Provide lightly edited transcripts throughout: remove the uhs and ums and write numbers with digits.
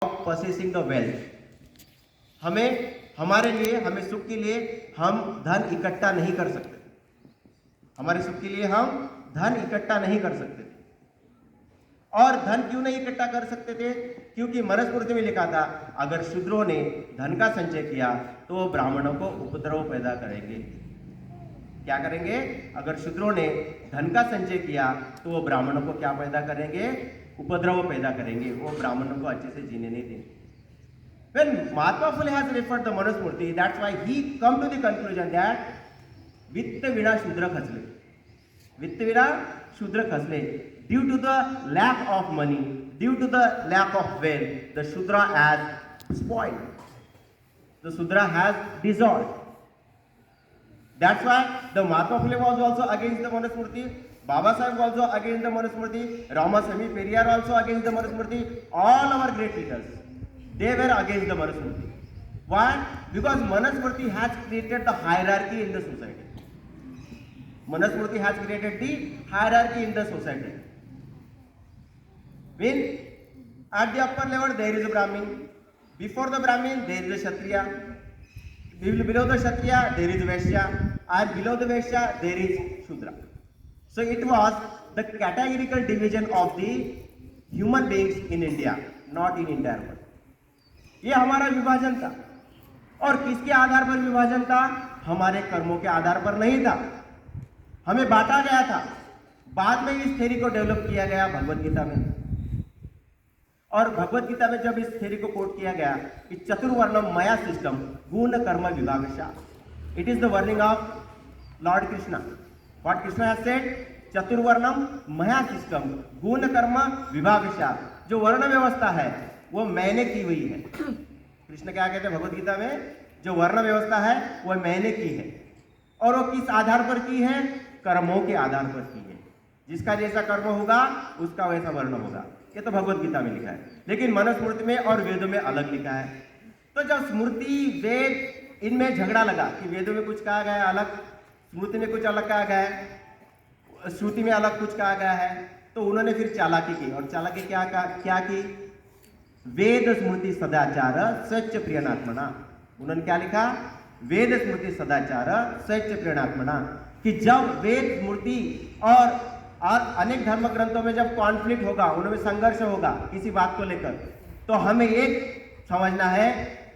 possessing the wealth. हमारे लिए, हमें सुख के लिए हम धन इकट्ठा नहीं कर सकते। हमारे सुख के लिए हम धन इकट्ठा नहीं कर सकते थे। और धन क्यों नहीं इकट्ठा कर सकते थे? क्योंकि मनुस्मृति में लिखा था, अगर शूद्रों ने धन का संचय किया तो वो ब्राह्मणों को उपद्रव पैदा करेंगे। क्या करेंगे? अगर शूद्रों ने धन का संचय किया तो वो ब्राह्मणों को क्या पैदा करेंगे? उपद्रव पैदा करेंगे। वो ब्राह्मणों को अच्छे से जीने नहीं देंगे। When Mahatma Phule has referred the Manusmriti, that's why he come to the conclusion that वित्त विना शूद्र खचले, वित्त विना शूद्र खचले, due to the lack of money, due to the lack of wealth, the Shudra has spoiled, the Shudra has dissolved. That's why the Mahatma Phule was also against the Manusmriti, Baba Saheb also against the Manusmriti, Ramaswamy Periyar also against the Manusmriti, all our great leaders, they were against the Manusmriti. Why? Because Manusmriti has created the hierarchy in the society. Manusmriti has created the hierarchy in the society. When at the upper level there is a Brahmin, before the Brahmin there is a Kshatriya, below the Kshatriya there is a Vaishya, and below the Vaishya there is Shudra. So it was the categorical division of the human beings in India, not in entire world. ये हमारा विभाजन था। और किसके आधार पर विभाजन था? हमारे कर्मों के आधार पर नहीं था। हमें बांटा गया था। बाद में इस थ्योरी को डेवलप किया गया भगवत गीता में। और भगवत गीता में जब इस थ्योरी को कोट किया गया कि चतुर्वर्णम मया सिस्टम गुण कर्म विभागशा, it is the wording of Lord Krishna. What Krishna has said? चतुर्वर्णम मया सिस्टम गुण कर्म विभागशा। जो वर्ण व्यवस्था है वो मैंने की हुई है। कृष्ण क्या कहते हैं भगवत गीता में? जो वर्ण व्यवस्था है वो मैंने की है। और वो किस आधार पर की है? कर्मों के आधार पर की है। जिसका जैसा कर्म होगा उसका वैसा वर्ण होगा। ये तो भगवत गीता में लिखा है, लेकिन मनुस्मृति में और वेदों में अलग लिखा है। तो जब स्मृति वेद इनमें झगड़ा लगा कि वेदों में कुछ कहा गया है अलग, स्मृति में कुछ अलग कहा गया है, श्रुति में अलग कुछ कहा गया है, तो उन्होंने फिर चालाकी की। और चालाकी क्या की? वेद स्मृति सदाचार सच्च प्रियनात्मना। उन्होंने क्या लिखा? वेद स्मृति सदाचार सच्च प्रियनात्मना। कि जब वेद स्मृति और अनेक धर्म ग्रंथों में जब कॉन्फ्लिक्ट होगा, उनमें संघर्ष होगा किसी बात को लेकर, तो हमें एक समझना है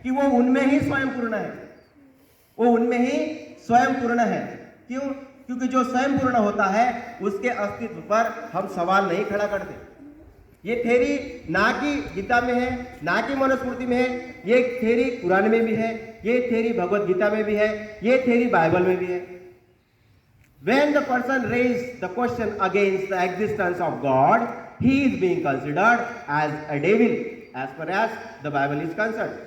कि वो उनमें ही स्वयं पूर्ण है। वो उनमें ही स्वयं पूर्ण है। क्यों? क्योंकि जो स्वयं पूर्ण होता है उसके अस्तित्व पर हम सवाल नहीं खड़ा करते। ये थ्योरी ना कि गीता में है, ना कि मनुस्मृति में है, ये थ्योरी कुरान में भी है, ये थ्योरी भगवत गीता में भी है, ये थ्योरी बाइबल में भी है। When the person raised the question against the existence of God, he is being considered as a devil, as far as the Bible is concerned.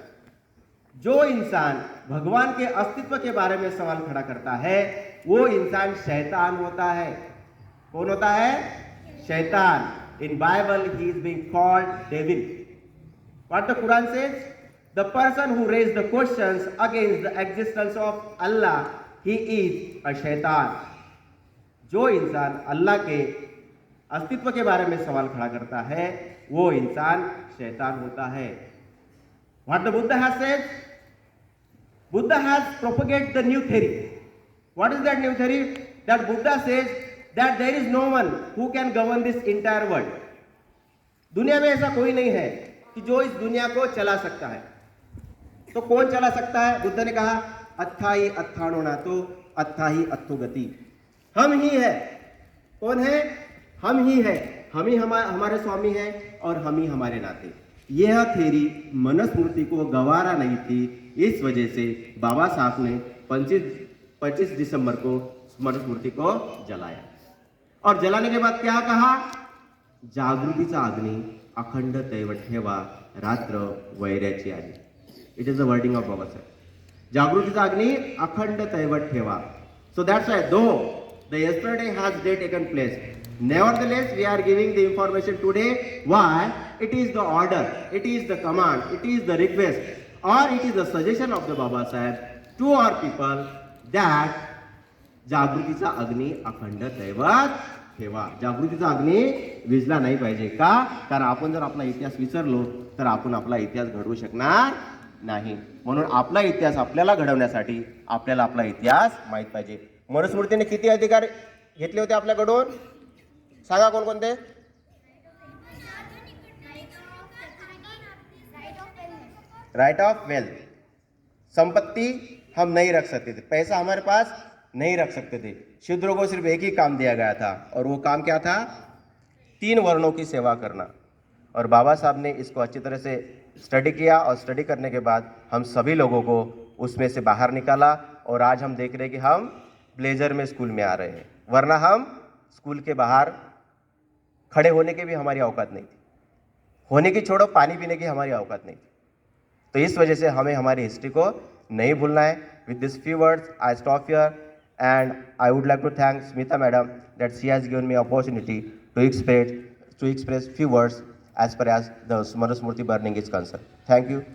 जो इंसान भगवान के अस्तित्व के बारे में सवाल खड़ा करता है वो इंसान शैतान होता है। कौन होता है? शैतान। In Bible he is being called devil. What the Quran says? The person who raised the questions against the existence of Allah, he is a shaitan. जो इंसान अल्लाह के अस्तित्व के बारे में सवाल खड़ा करता है वो इंसान शैतान होता है। What the Buddha has said? Buddha has propagated the new theory. What is that new theory? That Buddha says that there is no one who can govern this entire world. दुनिया में ऐसा कोई नहीं है कि जो इस दुनिया को चला सकता है। तो कौन चला सकता है? बुद्ध ने कहा अत्थाई अत्थाणो नातो अत्थाई अत्थो गति। हम ही है। कौन है? हम ही है। हम ही हमारे स्वामी हैं और हम ही हमारे नाते। यह थ्योरी मनुस्मृति को गवारा नहीं थी। इस वजह से बाबा साहब ने 25 दिसंबर को मनुस्मृति को जलाया। और जलाने के बाद क्या कहा? जागृतीचा अग्नी अखंड दैवत ठेवा, रात्र वैराची आली। It is the wording of Baba Saheb. जागृतीचा अग्नि अखंड दैवत ठेवा. So that's why though the yesterday has taken place, nevertheless we are giving the information today. Why? It is the order, it is the command, it is the request, or it is the suggestion of the Baba Sahib to our people that जागृतीचा अग्नि अखंड दैवत ठेवा. जागृतीचा अग्नी विझला नाही पाहिजे. का? कारण आपण जर आपला इतिहास विसरलो तर आपण आपला इतिहास घडवू शकणार नाही. म्हणून आपला इतिहास आपल्याला घडवण्यासाठी आपल्याला आपला इतिहास माहीत पाहिजे. मनुस्मृतीने किती अधिकार घेतले होते आपल्याकडून? सांगा कोणकोणते? Right of wealth. संपत्ति हम नहीं रख सकते थे, पैसा हमारे पास नहीं रख सकते थे. शूद्रों को सिर्फ एक ही काम दिया गया था और वो काम क्या था? 3 वर्णों की सेवा करना. और बाबा साहब ने इसको अच्छी तरह से स्टडी किया और स्टडी करने के बाद हम सभी लोगों को उसमें से बाहर निकाला और आज हम देख रहे हैं कि हम ब्लेजर में स्कूल में आ रहे हैं. वरना हम स्कूल के बाहर खड़े होने की भी हमारी औकात नहीं थी. होने की छोड़ो, पानी पीने की हमारी औकात नहीं थी. तो इस वजह से हमें हमारी हिस्ट्री को नहीं भूलना है. With this few words I stop here and I would like to thank Smita madam that she has given me opportunity to express few words as far as the Manusmriti burning is concerned. Thank you.